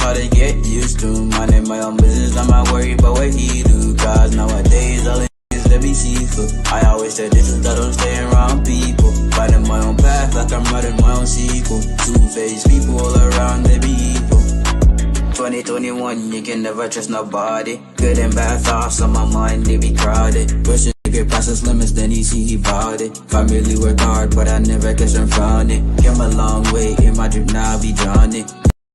hard to get used to. Minding my own business, I'm not worried about what he do. Cause nowadays all it is to be seafood. I always say this is I don't stay around people. Finding my own path like I'm writing my own sequel. Two-faced people all around, they be evil. 2021, you can never trust nobody. Good and bad thoughts on my mind, they be crowded. Pushing to get past his limits, then he see he bought it. Family work hard, but I never guess I'm found it. Came a long way in my dream, now I be drowning.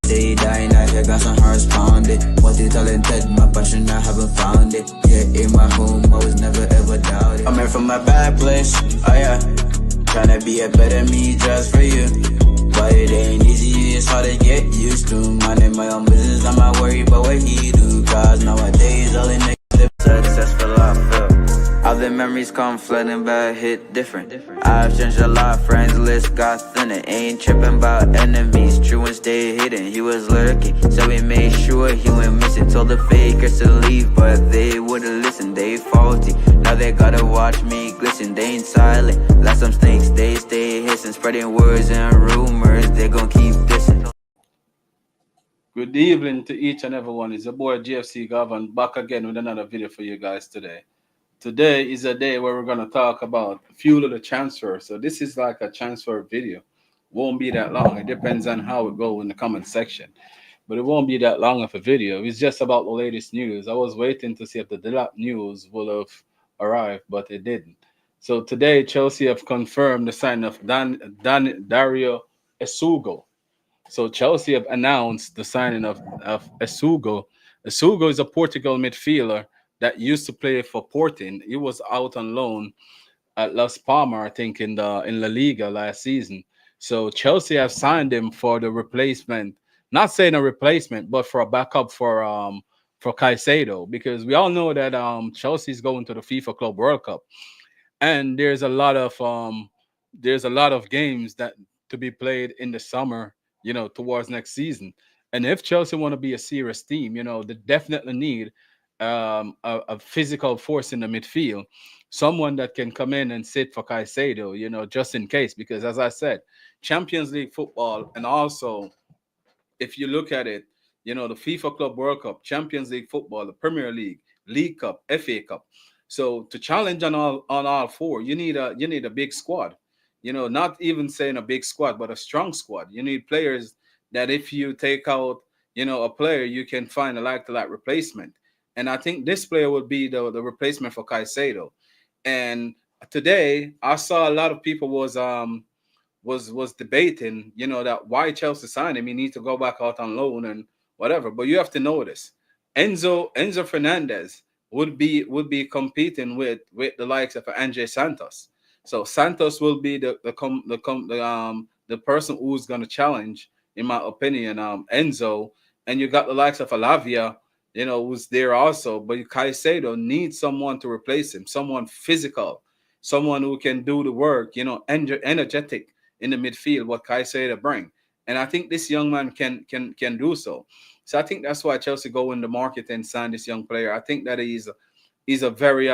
They dying, I got some hearts pounded. Multi-talented, my passion, I haven't found it. Yeah, in my home, I was never ever doubted. I'm here from a bad place, oh yeah. Tryna be a better me just for you. But it ain't easy, it's hard to get used to. Minding my own business, I'm not worried about what he do. Cause nowadays all it makes is successful, I feel. All the memories come flooding back, hit different. I've changed a lot, friends list got thinner. Ain't tripping about enemies, true and stay hidden. He was lurking, so we made sure he went missing. Told the fakers to leave, but they wouldn't listen, they faulty. Now they gotta watch me glisten, they ain't silent. Like some snakes, they stay hissing. Spreading words and rumors, they gon' keep dissing. Good evening to each and everyone. It's your boy GFC Govern back again with another video for you guys today. Today is a day where we're going to talk about fuel of the transfer. So this is like a transfer video. Won't be that long. It depends on how it goes in the comment section. But it won't be that long of a video. It's just about the latest news. I was waiting to see if the Delap news will have arrived, but it didn't. So today, Chelsea have confirmed the signing of Dario Esugo. So Chelsea have announced the signing of Esugo. Esugo is a Portugal midfielder that used to play for Porting. He was out on loan at Las Palmas, I think, in La Liga last season. So Chelsea have signed him for the replacement. Not saying a replacement, but for a backup for Caicedo, because we all know that Chelsea is going to the FIFA Club World Cup, and there's a lot of games that to be played in the summer, towards next season. And if Chelsea want to be a serious team, they definitely need a physical force in the midfield, someone that can come in and sit for Caicedo, just in case. Because as I said, Champions League football, and also if you look at it, the FIFA Club World Cup, Champions League football, the Premier League, League Cup, FA Cup. So to challenge on all four, you need a big squad. Not even saying a big squad, but a strong squad. You need players that if you take out, a player, you can find a like-to-like replacement. And I think this player would be the replacement for Caicedo. And today I saw a lot of people was debating, that why Chelsea signed him. He needs to go back out on loan and whatever. But you have to know this. Enzo Fernandez would be competing with the likes of Andre Santos. So Santos will be the person who's going to challenge, in my opinion, Enzo. And you got the likes of Alavia, who's there also. But Caicedo needs someone to replace him, someone physical, someone who can do the work, energetic in the midfield, what Caicedo bring. And I think this young man can do so. So I think that's why Chelsea go in the market and sign this young player. I think that he's a very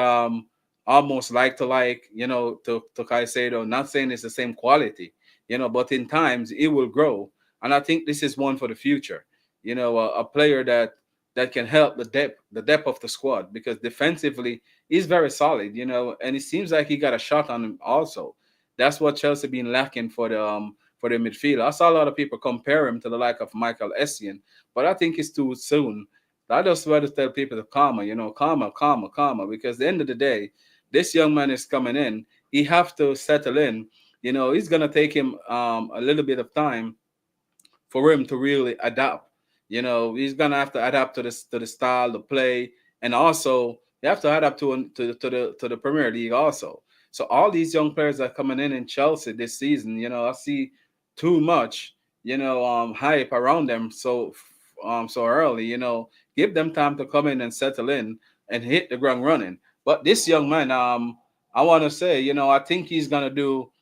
almost like to Caicedo. Not saying it's the same quality, but in times it will grow. And I think this is one for the future. A player that can help the depth of the squad, because defensively he's very solid, and it seems like he got a shot on him also. That's what Chelsea been lacking for the midfield. I saw a lot of people compare him to the like of Michael Essien, but I think it's too soon. I just want to tell people to calmer, calmer, because at the end of the day, this young man is coming in. He have to settle in. He's gonna take him a little bit of time for him to really adapt. He's gonna have to adapt to the style, the play, and also you have to adapt to the Premier League also. So all these young players are coming in Chelsea this season. I see too much, hype around them so early. Give them time to come in and settle in and hit the ground running. But this young man, I want to say, I think he's gonna do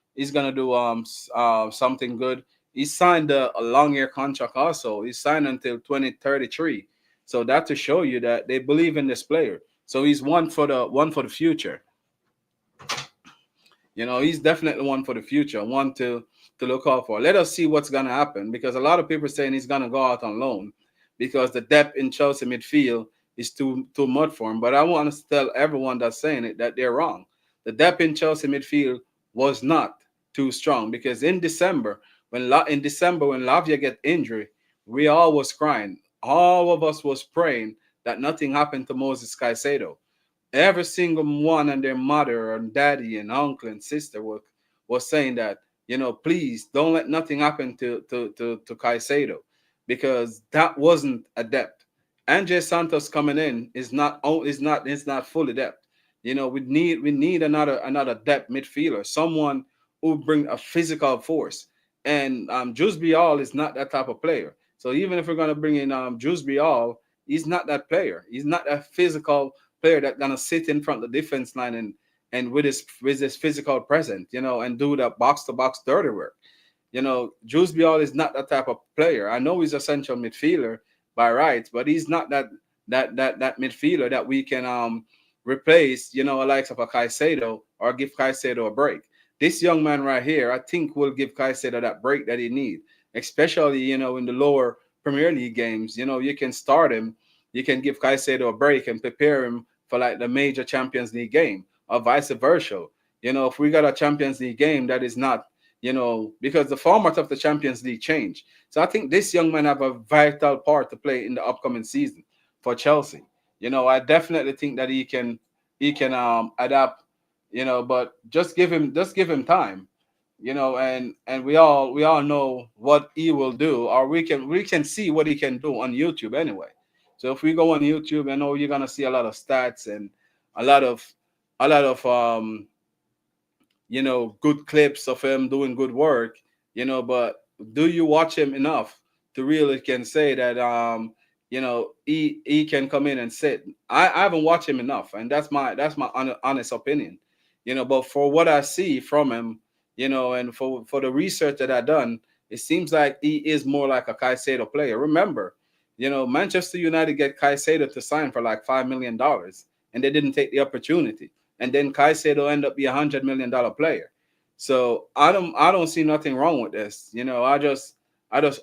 something good. He signed a long-year contract also. He signed until 2033. So that to show you that they believe in this player. So he's one for the future. He's definitely one for the future, one to look out for. Let us see what's gonna happen, because a lot of people are saying he's gonna go out on loan. because the depth in Chelsea midfield is too much for him. But I want to tell everyone that's saying it that they're wrong. The depth in Chelsea midfield was not too strong, because in December when Lavia get injury, we all was crying. All of us was praying that nothing happened to Moses Caicedo. Every single one and their mother and daddy and uncle and sister was saying that, please don't let nothing happen to Caicedo, because that wasn't a depth. Andre Santos coming in is not fully depth. We need another depth midfielder, someone who bring a physical force. And Jusby All is not that type of player. So even if we're gonna bring in Jusby All, he's not that player. He's not a physical player that's gonna sit in front of the defense line and with his physical presence, and do the box to box dirty work. Jules Biol is not that type of player. I know he's a central midfielder by rights, but he's not that midfielder that we can replace, likes of a Caicedo, or give Caicedo a break. This young man right here, I think, will give Caicedo that break that he needs, especially, in the lower Premier League games. You can start him, you can give Caicedo a break and prepare him for like the major Champions League game, or vice versa. If we got a Champions League game that is not, because the format of the Champions League changed. So I think this young man have a vital part to play in the upcoming season for Chelsea. I definitely think that he can adapt, but just give him time, and we all know what he will do, or we can see what he can do on YouTube anyway. So if we go on YouTube, I know you're gonna see a lot of stats and a lot of good clips of him doing good work, but do you watch him enough to really can say that he can come in and sit? I haven't watched him enough, and that's my honest opinion. But for what I see from him, and for the research that I done, it seems like he is more like a Caicedo player. Remember, Manchester United get Caicedo to sign for like $5 million, and they didn't take the opportunity. And then Caicedo end up be $100 million player. So I don't see nothing wrong with this. I just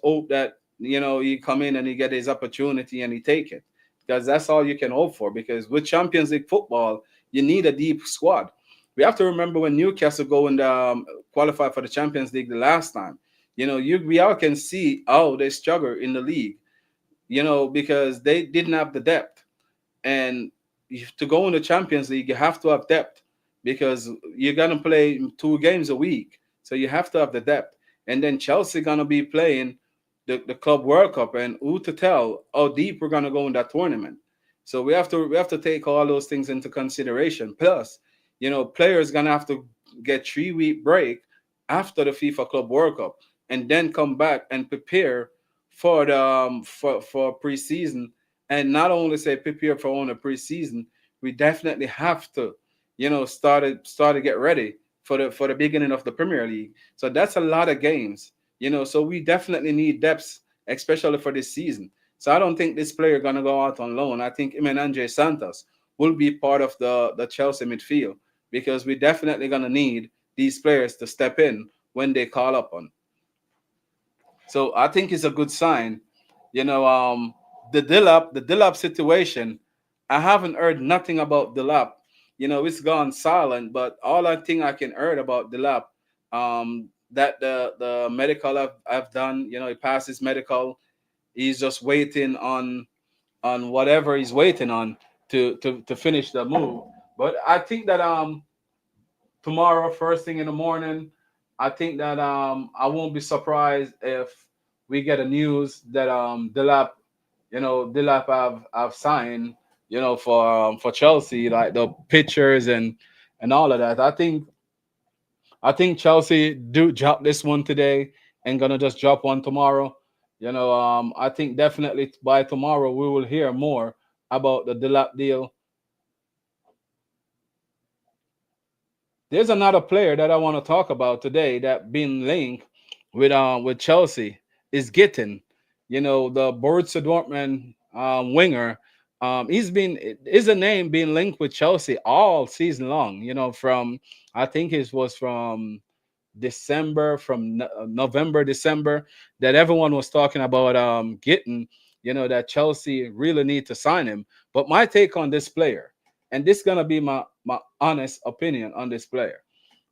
hope that he come in and he get his opportunity and he take it, because that's all you can hope for. Because with Champions League football, you need a deep squad. We have to remember when Newcastle go and qualify for the Champions League the last time. We all can see how they struggle in the league. Because they didn't have the depth. And to go in the Champions League, you have to have depth, because you're gonna play 2 games a week, so you have to have the depth. And then Chelsea gonna be playing the Club World Cup, and who to tell how deep we're gonna go in that tournament. So we have to take all those things into consideration. Plus, players gonna have to get 3-week break after the FIFA Club World Cup, and then come back and prepare for the for preseason. And not only say prepare for on the preseason, we definitely have to, start to get ready for the beginning of the Premier League. So that's a lot of games, So we definitely need depth, especially for this season. So I don't think this player gonna go out on loan. I think him and Andre Santos will be part of the Chelsea midfield, because we definitely gonna need these players to step in when they call upon. So I think it's a good sign. The Dilap situation, I haven't heard nothing about Dilap. It's gone silent, but all I think I can heard about Dilap, that the medical have done, he passed his medical. He's just waiting on whatever he's waiting on to finish the move. But I think that tomorrow, first thing in the morning, I think that I won't be surprised if we get a news that Dilap have signed, for Chelsea, like the pictures and all of that. I think Chelsea do drop this one today and gonna just drop one tomorrow. I think definitely by tomorrow we will hear more about the Dilap deal. There's another player that I want to talk about today that been linked with Chelsea is Gitten. The Borussia Dortmund winger. He's been is a name being linked with Chelsea all season long. From I think it was from November, December, that everyone was talking about Gitten. that Chelsea really need to sign him. But my take on this player, and this gonna be my honest opinion on this player.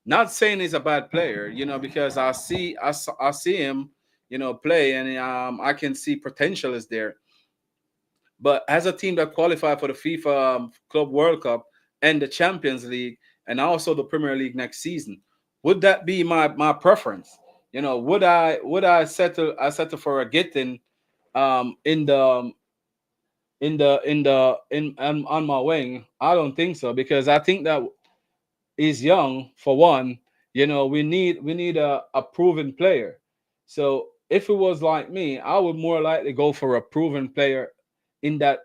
Not saying he's a bad player, because I see him, play, and I can see potential is there. But as a team that qualified for the FIFA Club World Cup and the Champions League and also the Premier League next season, would that be my preference? Would I settle for a Gittin in the in on my wing? I don't think so, because I think that he's young for one. We need a proven player. So if it was like me, I would more likely go for a proven player in that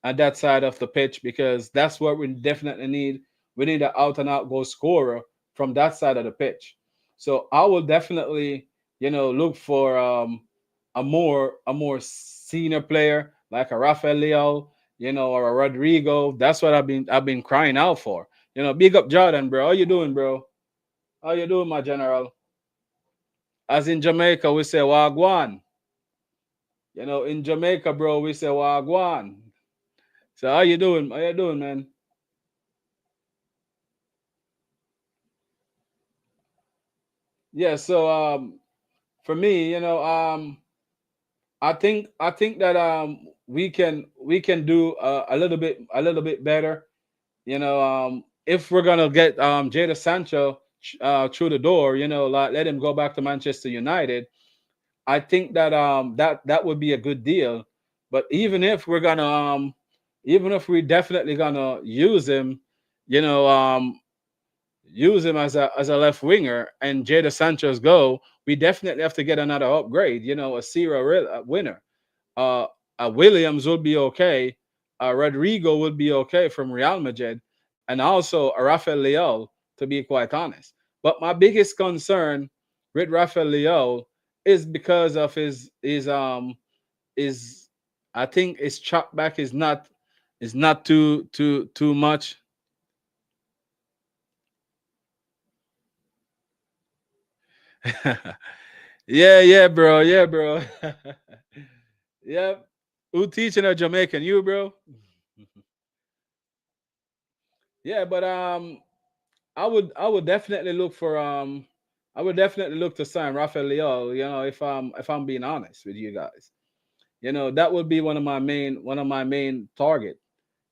at that side of the pitch, because that's what we definitely need. We need an out and out goal scorer from that side of the pitch. So I will definitely, look for a more senior player like a Rafael Leao, or a Rodrigo. That's what I've been crying out for. Big up Jordan, bro. How you doing, bro? How you doing, my general? As in Jamaica, we say Wagwan. In Jamaica, bro, we say Wagwan. So how you doing? How you doing, man? Yeah. So for me, I think that we can do a little bit better. If we're gonna get Jada Sancho through the door, like let him go back to Manchester United. I think that that would be a good deal. But even if we definitely gonna use him as a left winger and Jada Sancho's go, we definitely have to get another upgrade. A winner. Uh, Williams would be okay. Rodrigo would be okay from Real Madrid, and also a Rafael Leao, to be quite honest. But my biggest concern with Rafael Leao is because of his I think his chop back is not too much. Yeah, yeah, bro. Yeah, bro. Yeah. Who teaching a Jamaican? You, bro? Yeah, but I would definitely look for I would definitely look to sign Rafael Leao, if I'm being honest with you guys. That would be one of my main target,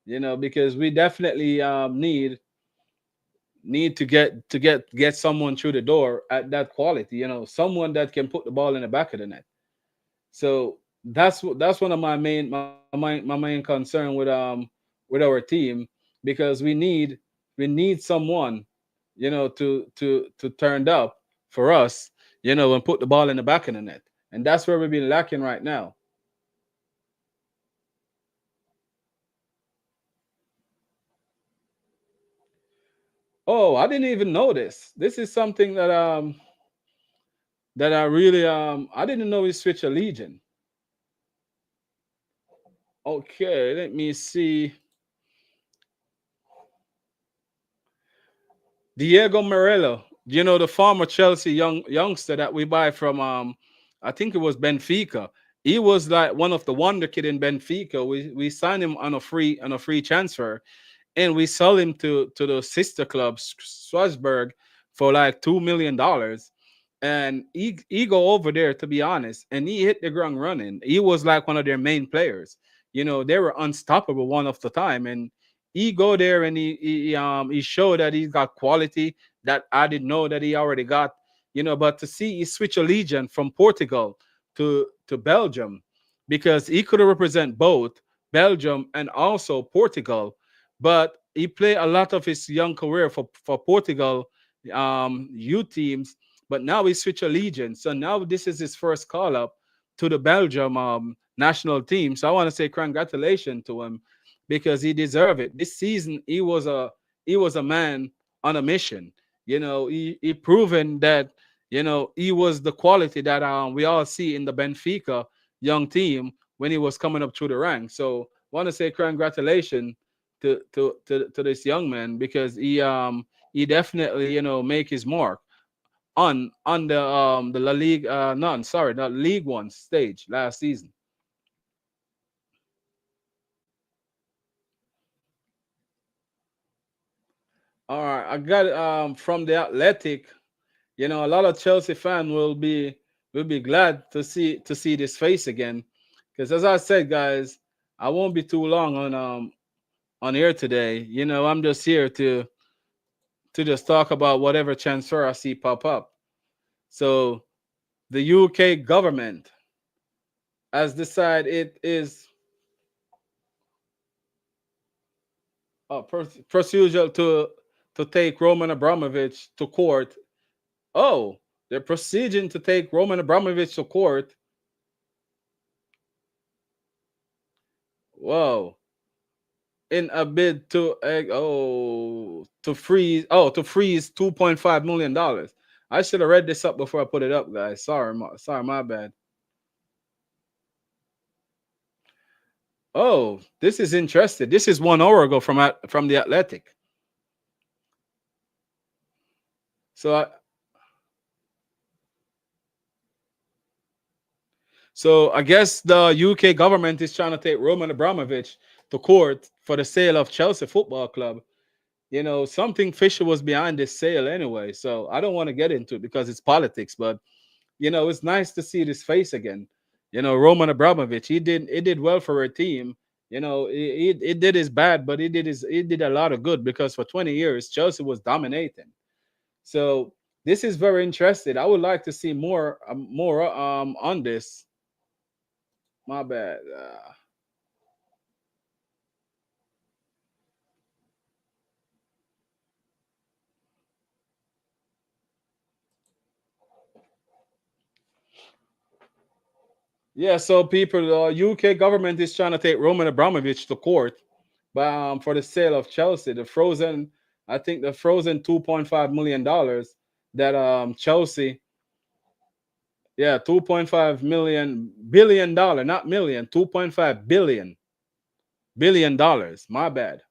because we definitely need to get someone through the door at that quality, someone that can put the ball in the back of the net. So that's one of my main concern with our team, because we need someone, to turn up for us, and put the ball in the back of the net, and that's where we've been lacking right now. Oh, I didn't even know this. This is something that I really I didn't know we switch a legion. Okay, let me see. Diego Morello, the former Chelsea youngster that we buy from I think it was Benfica. He was like one of the wonder kid in Benfica. We signed him on a free transfer, and we sell him to the sister club Strasbourg for like $2 million. And he go over there, to be honest, and he hit the ground running. He was like one of their main players. They were unstoppable one of the time, and he go there and he showed that he's got quality that I didn't know that he already got. But to see he switch a legion from Portugal to Belgium, because he could represent both Belgium and also Portugal, but he played a lot of his young career for Portugal youth teams. But now he switched allegiance, so now this is his first call up to the Belgium national team. So I want to say congratulations to him, because he deserved it. This season he was a man on a mission. He proven that he was the quality that we all see in the Benfica young team when he was coming up through the ranks. So want to say congratulations to this young man, because he definitely make his mark on the La Ligue, no, sorry, not League One stage last season. All right, I got it from the Athletic. A lot of Chelsea fan will be glad to see this face again, because as I said, guys, I won't be too long on air today. I'm just here to just talk about whatever transfer I see pop up. So the UK government has decided it is procedural to take Roman Abramovich to court. Oh, they're proceeding to take Roman Abramovich to court. Whoa. In a bid to freeze $2.5 million. I should have read this up before I put it up, guys. Sorry, my bad. Oh, this is interesting. This is 1 hour ago from the Athletic. So I guess the UK government is trying to take Roman Abramovich to court for the sale of Chelsea Football Club. Something fishy was behind this sale anyway. So I don't want to get into it because it's politics, but it's nice to see this face again. Roman Abramovich, he did well for her team. He did his bad, but he did a lot of good because for 20 years Chelsea was dominating. So this is very interesting. I would like to see more on this. My bad. Yeah, so people, the UK government is trying to take Roman Abramovich to court, but for the sale of Chelsea, I think the frozen $2.5 million that Chelsea, yeah, 2.5 billion, not million, 2.5 billion dollars. My bad.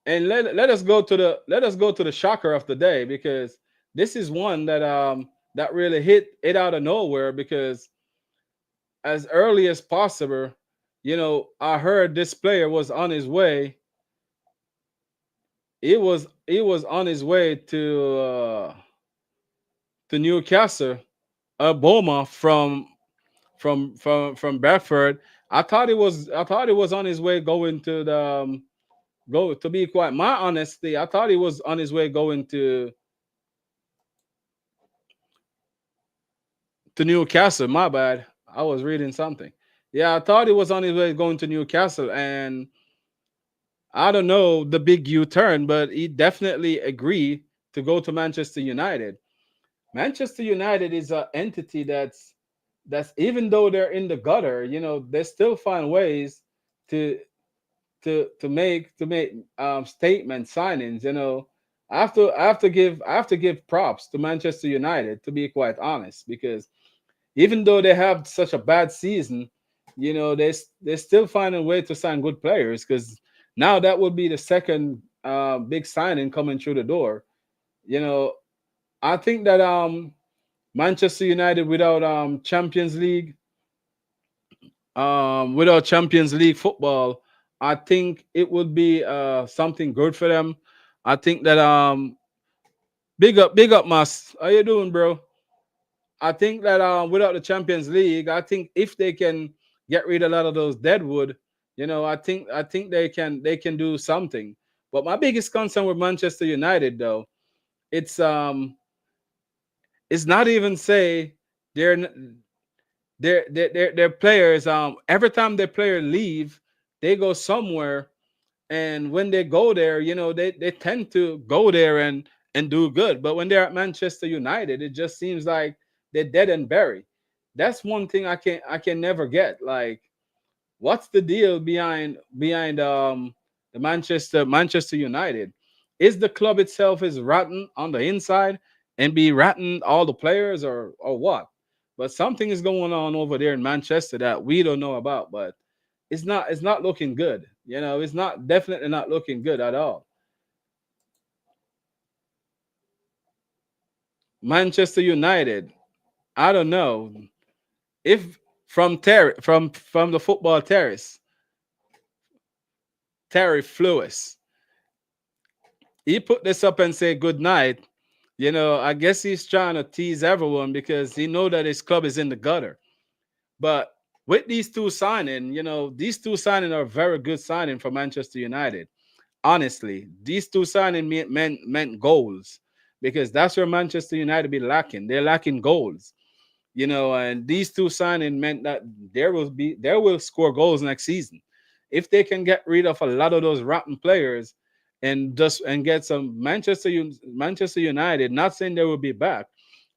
And let us go to the shocker of the day, because this is one that really hit it out of nowhere, because as early as possible, I heard this player was on his way. He was on his way to Newcastle, Boma from Bedford. I thought he was on his way going to the go to be quite my honesty. I thought he was on his way going to Newcastle. My bad. I was reading something. Yeah, I thought he was on his way going to Newcastle, and I don't know the big U turn, but he definitely agreed to go to Manchester United. Manchester United is an entity that's even though they're in the gutter, they still find ways to to make statement signings. I have to give props to Manchester United, to be quite honest, because even though they have such a bad season, they still find a way to sign good players, because now that would be the second big signing coming through the door. You know, I think that Manchester United without Champions League football, I think it would be something good for them. I think that big up, Mas. How you doing, bro? I think that without the Champions League, I think if they can get rid of a lot of those deadwood, I think they can do something. But my biggest concern with Manchester United, though, it's it's not even say they're n- their players. Every time their player leave, they go somewhere, and when they go there, they tend to go there and do good. But when they're at Manchester United, it just seems like they're dead and buried. That's one thing I can never get. Like, what's the deal behind the Manchester United? Is the club itself is rotten on the inside and be rotten all the players, or what? But something is going on over there in Manchester that we don't know about. But it's not looking good. It's not definitely not looking good at all. Manchester United, I don't know if. from the football terrace, Terry Flewis. He put this up and say good night. I guess he's trying to tease everyone because he know that his club is in the gutter. But with these two signing, these two signing are very good signing for Manchester United. Honestly, these two signing meant goals because that's where Manchester United be lacking. They're lacking goals. And these two signing meant that there will score goals next season. If they can get rid of a lot of those rotten players and get some Manchester United, not saying they will be back,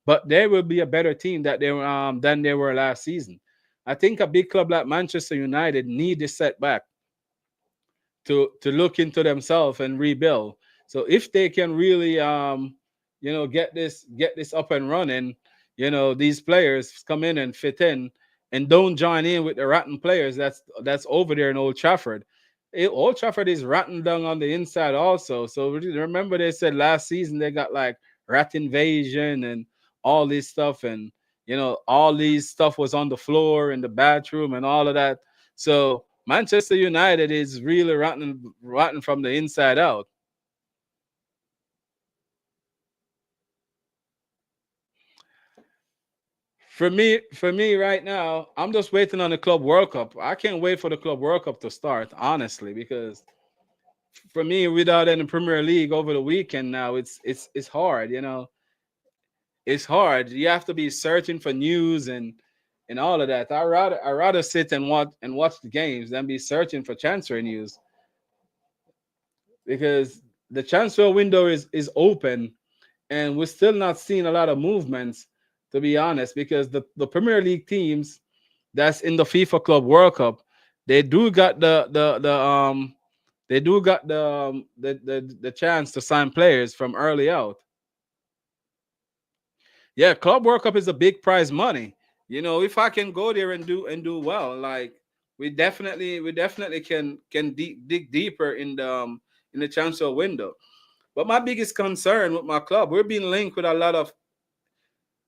but they will be a better team that they were than they were last season. I think a big club like Manchester United need this setback to look into themselves and rebuild. So if they can really get this up and running, these players come in and fit in and don't join in with the rotten players that's over there in Old Trafford. Old Trafford is rotten down on the inside also. So remember they said last season they got like rat invasion and all this stuff, and all these stuff was on the floor in the bathroom and all of that. So Manchester United is really rotten from the inside out. For me right now, I'm just waiting on the Club World Cup. I can't wait for the Club World Cup to start, honestly, because for me, without any Premier League over the weekend now, it's hard. It's hard. You have to be searching for news and all of that. I rather sit and watch the games than be searching for transfer news because the transfer window is open and we're still not seeing a lot of movements, to be honest, because the Premier League teams that's in the FIFA Club World Cup, they do got the chance to sign players from early out. Yeah, Club World Cup is a big prize money. If I can go there and do well, like we definitely can dig deeper in the transfer window. But my biggest concern with my club, we're being linked with a lot of,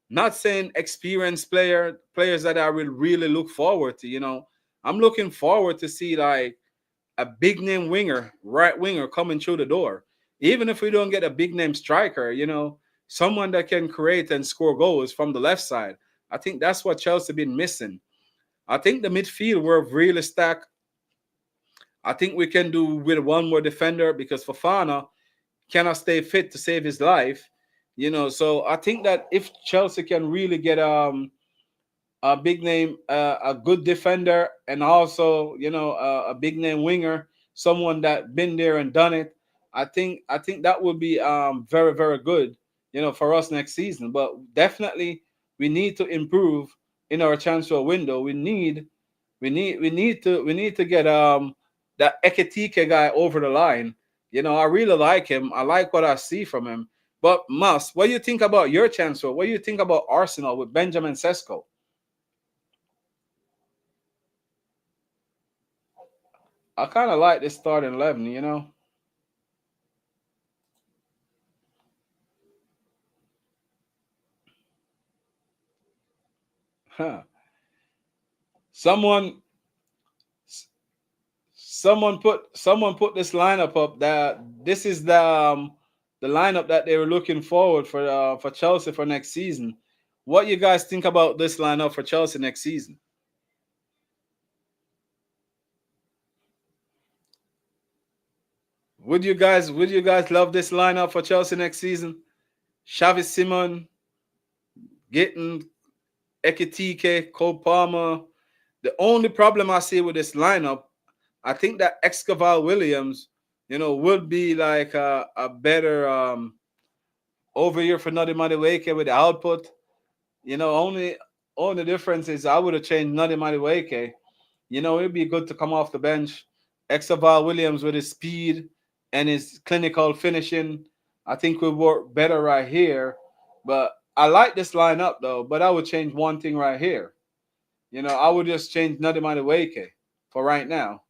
not saying experienced players that I will really look forward to. I'm looking forward to see like a big name winger, right winger coming through the door. Even if we don't get a big name striker, someone that can create and score goals from the left side. I think that's what Chelsea been missing. I think the midfield we're really stacked. I think we can do with one more defender because Fafana cannot stay fit to save his life. So I think that if Chelsea can really get a big name, a good defender, and also a big name winger, someone that been there and done it. I think that would be very very good, for us next season. But definitely we need to improve in our transfer window. We need to get that Ekitike guy over the line. I really like him. I like what I see from him. But Mas, what do you think about your transfer? What do you think about Arsenal with Benjamin Sesko? I kind of like this starting 11. Huh. Someone someone put this lineup up that this is the lineup that they were looking forward for Chelsea for next season. What you guys think about this lineup for Chelsea next season? Would you guys love this lineup for Chelsea next season? Xavi Simon, getting Ekitike, Cole Palmer. The only problem I see with this lineup, I think that Escobar Williams, would be like a better over here for Nadi Madueke with the output. Only difference is I would have changed Nadi Madueke. It'd be good to come off the bench. Escobar Williams with his speed and his clinical finishing, I think would work better right here. But I like this lineup though. But I would change one thing right here. I would just change Nadi Madueke for right now.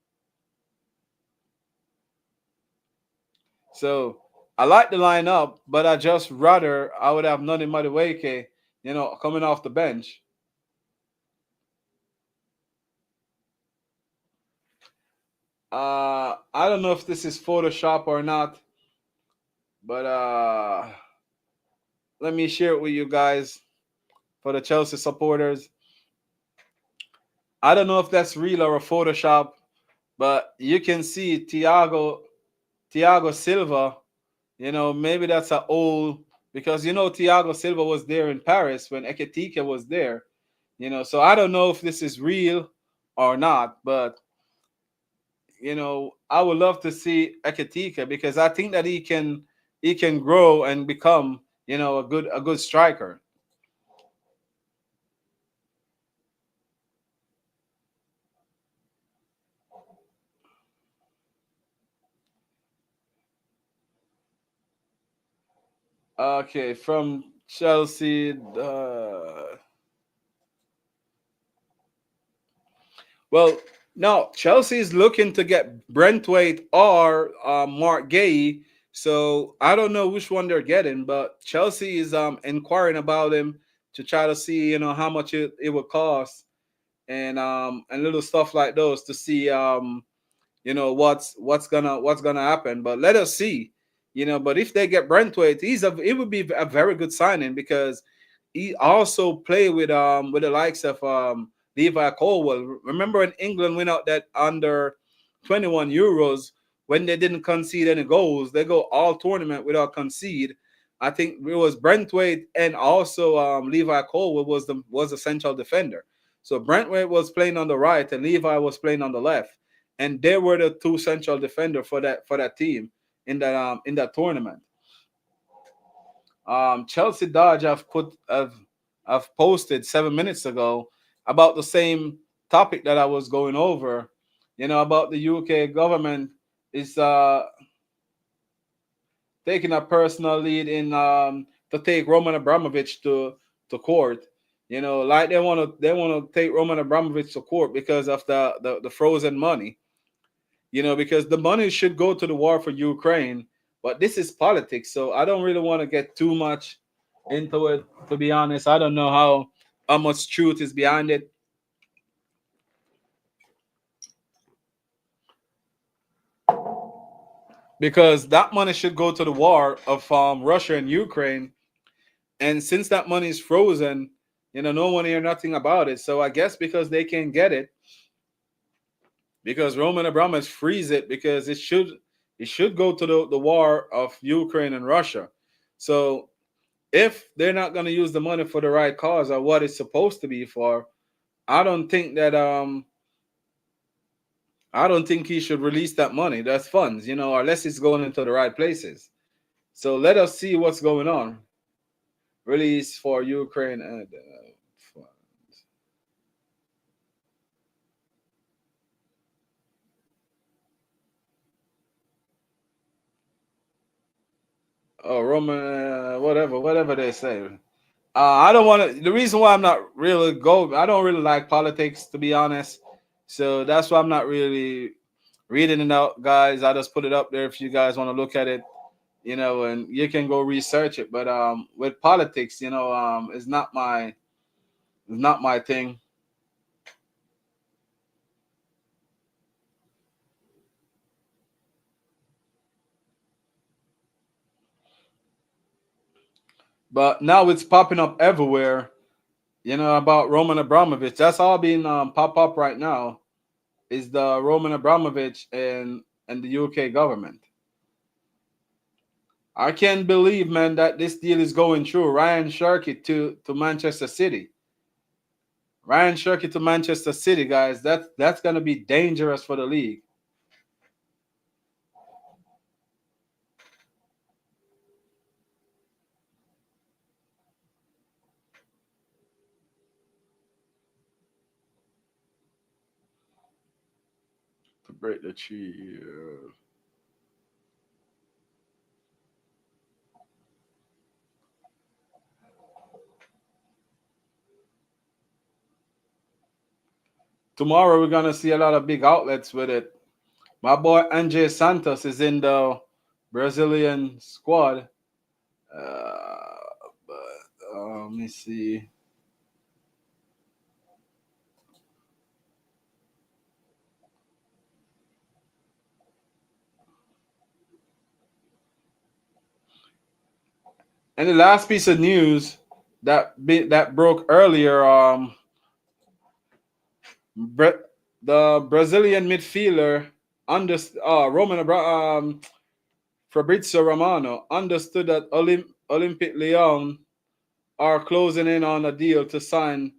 So I like the lineup, but I would have Nani Madueke, coming off the bench. I don't know if this is Photoshop or not, but let me share it with you guys for the Chelsea supporters. I don't know if that's real or a Photoshop, but you can see Thiago Silva. Maybe that's a old, because Thiago Silva was there in Paris when Ekitike was there. So I don't know if this is real or not, but I would love to see Ekitike because I think that he can grow and become a good striker. Okay, from Chelsea. Well, no, Chelsea is looking to get Brentwaite or Mark Gay. So I don't know which one they're getting, but Chelsea is inquiring about him to try to see how much it would cost, and little stuff like those to see what's gonna happen. But let us see. But if they get Brentwaite, it would be a very good signing because he also played with the likes of Levi Colwell. Remember when England went out that under 21 Euros when they didn't concede any goals, they go all tournament without concede. I think it was Brentwaite and also Levi Colwell was the central defender. So Brentwaite was playing on the right and Levi was playing on the left, and they were the two central defender for that team in that tournament. Chelsea Dodge have posted 7 minutes ago about the same topic that I was going over. About the UK government is taking a personal lead in to take Roman Abramovich to court. Like they want to take Roman Abramovich to court because of the frozen money. Because the money should go to the war for Ukraine, but this is politics, so I don't really want to get too much into it. To be honest, I don't know how much truth is behind it because that money should go to the war of Russia and Ukraine, and since that money is frozen, no one hear nothing about it. So I guess because they can't get it, because Roman Abramovich frees it because it should go to the war of Ukraine and Russia. So if they're not going to use the money for the right cause or what it's supposed to be for, I don't think that I don't think he should release that money. That's funds, unless it's going into the right places. So let us see what's going on. Release for Ukraine and funds. Oh, Roman, whatever they say. I don't want to. The reason why I'm not really go, I don't really like politics, to be honest. So that's why I'm not really reading it out, guys. I just put it up there if you guys want to look at it, and you can go research it. But with politics, it's not my thing. But now it's popping up everywhere, about Roman Abramovich. That's all being pop up right now. Is the Roman Abramovich and the UK government. I can't believe, man, that this deal is going through. Ryan Sharkey to Manchester City. Ryan Sharkey to Manchester City, guys. That's gonna be dangerous for the league. To break the tree. Tomorrow we're gonna see a lot of big outlets with it. My boy Andre Santos is in the Brazilian squad. Let me see. And the last piece of news that broke earlier, the Brazilian midfielder Fabrizio Romano understood that Olympic Lyon are closing in on a deal to sign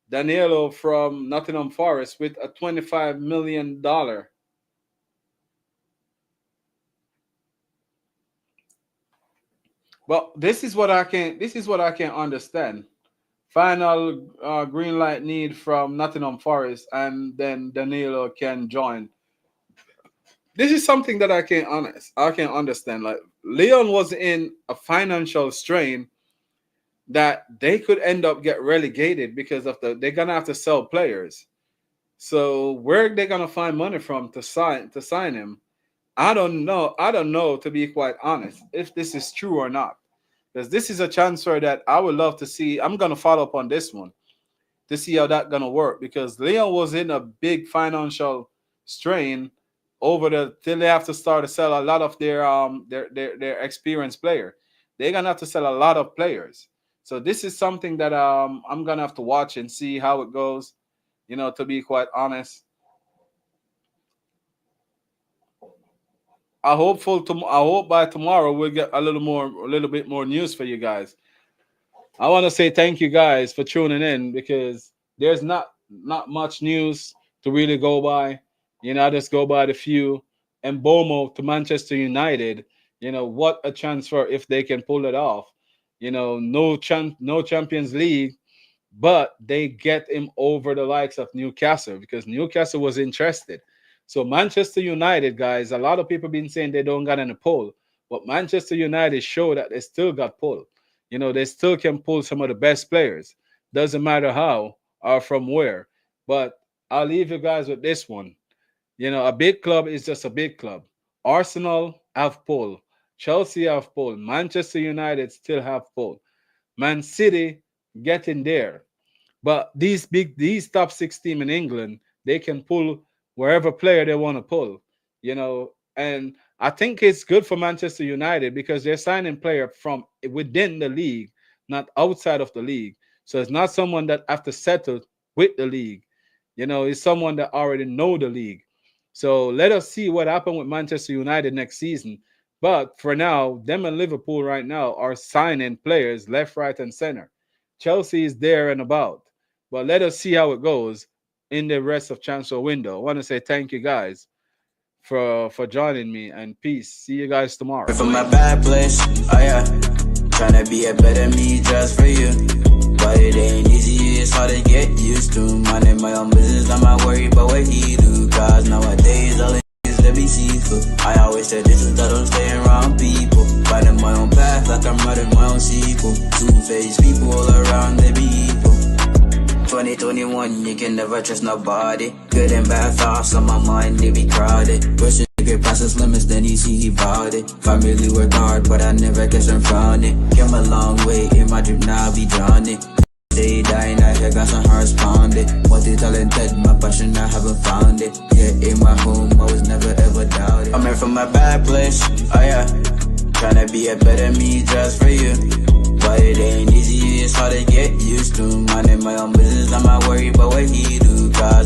Danilo from Nottingham Forest with a $25 million. Well, this is what I can understand. Final green light need from Nottingham Forest, and then Danilo can join. This is something that I can understand. Like Leon was in a financial strain that they could end up get relegated because of they're gonna have to sell players. So where they gonna find money from to sign him? I don't know. I don't know, to be quite honest, if this is true or not. Because this is a transfer that I would love to see. I'm gonna follow up on this one to see how that gonna work, because Leon was in a big financial strain over till they have to start to sell a lot of their experienced player. They're gonna have to sell a lot of players. So this is something that I'm gonna have to watch and see how it goes. To be quite honest, I hope by tomorrow we'll get a little bit more news for you guys. I want to say thank you guys for tuning in, because there's not much news to really go by. I just go by the few. And Bomo to Manchester United. What a transfer if they can pull it off. No Champions League, but they get him over the likes of Newcastle, because Newcastle was interested. So Manchester United, guys, a lot of people been saying they don't got any pull, but Manchester United show that they still got pull. They still can pull some of the best players. Doesn't matter how or from where. But I'll leave you guys with this one. A big club is just a big club. Arsenal have pull. Chelsea have pull. Manchester United still have pull. Man City getting there. But these top 6 teams in England, they can pull wherever player they want to pull, and I think it's good for Manchester United because they're signing player from within the league, not outside of the league. So it's not someone that have to settle with the league. It's someone that already know the league. So let us see what happens with Manchester United next season. But for now, them and Liverpool right now are signing players left, right, and center. Chelsea is there and about. But let us see how it goes in the rest of transfer window. I want to say thank you guys for joining me, and peace. See you guys tomorrow. From my bad place, oh yeah, trying to be a better me just for you. But it ain't easy, it's hard to get used to. Minding my own business, I'm not worried about what he do. Cause nowadays all it is let me see through. I always said this is that I'm staying around people. Finding my own path like I'm writing my own sequel. Two-faced people all around, they be equal. 2021, you can never trust nobody. Good and bad thoughts on my mind, they be crowded. Pushing to get past his limits, then he see he vowed it. Family work hard, but I never guess I'm found it. Came a long way in my dream, now I be drowning. They dying, I hear got some hearts pounded. Multi-talented, my passion, I haven't found it. Yeah, in my home, I was never ever doubted. I'm here from my bad place, oh yeah. Tryna be a better me just for you. But it ain't easy, it's hard to get used to. Minding my own business, I'm not worried about what he do. Cause